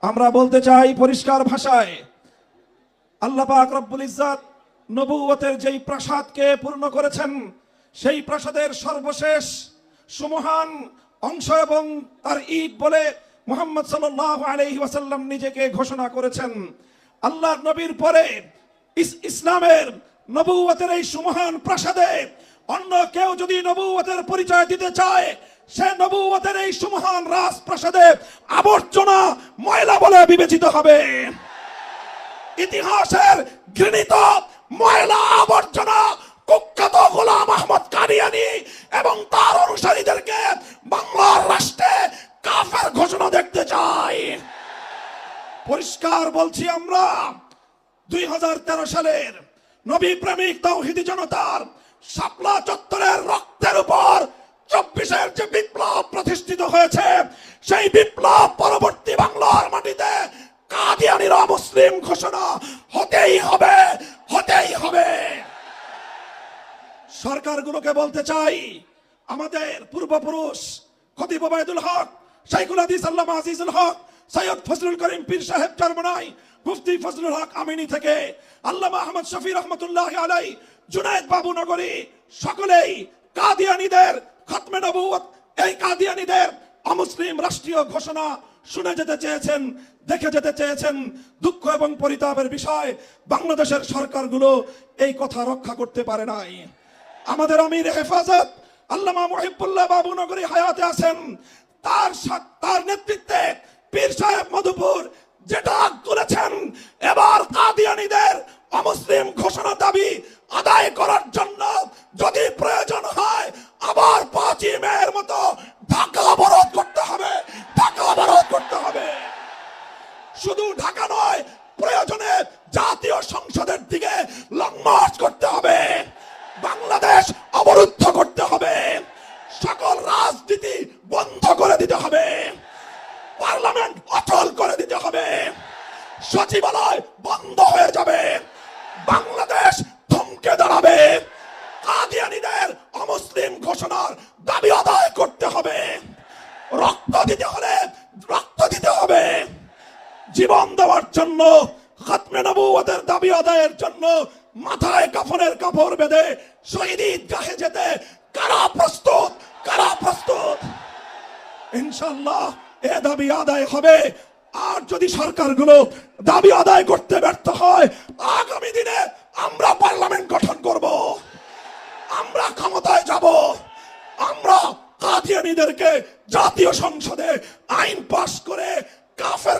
আমরা বলতে চাই পরিষ্কার ভাষায়, আল্লাহ পাক রব্বুল ইজ্জত নবুয়তের যেই প্রাসাদকে পূর্ণ করেছেন, সেই প্রাসাদের সর্বশেষ সুমহান অংশ এবং তার ঈদ বলে মুহাম্মদ সাল্লাল্লাহু আলাইহি ওয়াসাল্লাম নিজেকে ঘোষণা করেছেন। আল্লাহর নবীর পরে ইসলামের নবুয়তের এই সুমহান প্রাসাদে অন্য কেউ যদি নবুয়তের পরিচয় দিতে চায়, সে নবুয়তের এই সুমহান রাজপ্রাসাদে আবর্জনা, ময়লা বলে বিবেচিত হবে। ইতিহাসের ঘৃণিত ময়লা আবর্জনা কুখ্যাত গোলাম আহমদ কাদিয়ানী এবং তার অনুসারীদেরকে বাংলার রাষ্ট্রে কাফের ঘোষণা দেখতে চাই। পরিষ্কার বলছি, আমরা 2013 সালের নবী প্রেমিক তাওহীদি জনতার শাপলা চত্বরের রক্তের উপর 24-এর যে বিপ্লব প্রতিষ্ঠিত হয়েছে, সেই বিপ্লব পরবর্তী বাংলার মাটিতে কাদিয়ানীর অমুসলিম ঘোষণা হতেই হবে, হতেই হবে। সরকারগুলোকে বলতে চাই, আমাদের পূর্বপুরুষ খতিব ওবায়দুল হক, শাইখুল হাদিস আল্লামা আজিজুল হক, সৈয়দ ফজলুল করিম পীর সাহেব চরমনাই, মুফতি ফজলুল হক আমিনী থেকে আল্লামা আহমদ শফি রহমতুল্লাহ আলাই, জুনায়েদ বাবু নগরী, সকলেই কাদিয়ানীদের খতমে নবুয়ত, এই কাদিয়ানীদের অমুসলিম রাষ্ট্রীয় ঘোষণা শুনে যেতে চেয়েছেন, দেখে যেতে চেয়েছেন। দুঃখ এবং পরিতাপের বিষয়, বাংলাদেশের সরকারগুলো এই কথা রক্ষা করতে পারে নাই। আমাদের আমির হেফাজত আল্লামা মুহিবুল্লাহ বাবু নগরী হায়াতে আছেন, তার নেতৃত্বে পীর সাহেব মধুপুর যেটা তুলেছেন, এবার কাদিয়ানীদের অমুসলিম ঘোষণা দাবি আদায় করার জন্য যদি প্রয়োজন হয় আবার 5 মের মতো ঢাকা অবরোধ করতে হবে, ঢাকা অবরোধ করতে হবে। শুধু ঢাকা নয়, প্রয়োজনে জাতীয় সংসদের দিকে লং মার্চ করতে হবে, বাংলাদেশ অবরুদ্ধ করতে হবে, সকল রাজনীতি বন্ধ করে দিতে হবে, পার্লামেন্ট অচল করে দিতে হবে, সচিবালয় বন্ধ হয়ে যাবে, বাংলাদেশ থমকে দাঁড়াবে। কাদিয়ানীদের অমুসলিম ঘোষণার দাবি আদায় করতে হবে, রক্ত দিতে হলে রক্ত দিতে হবে। জীবন দেওয়ার জন্য, খতমে নবুয়তের দাবি আদায়ের জন্য মাথায় কাফনের কাপড় বেঁধে শহীদ ঈদগাহে যেতে কারা প্রস্তুত, কারা প্রস্তুত? ইনশাআল্লাহ এ দাবি আদায় হবে। আর যদি সরকারগুলো দাবি আদায় করতে ব্যর্থ হয়, আগামী দিনে আমরা পার্লামেন্ট গঠন করব, আমরা ক্ষমতায় যাব, আমরা কাদিয়ানীদেরকে জাতীয় সংসদে আইন পাশ করে কাফের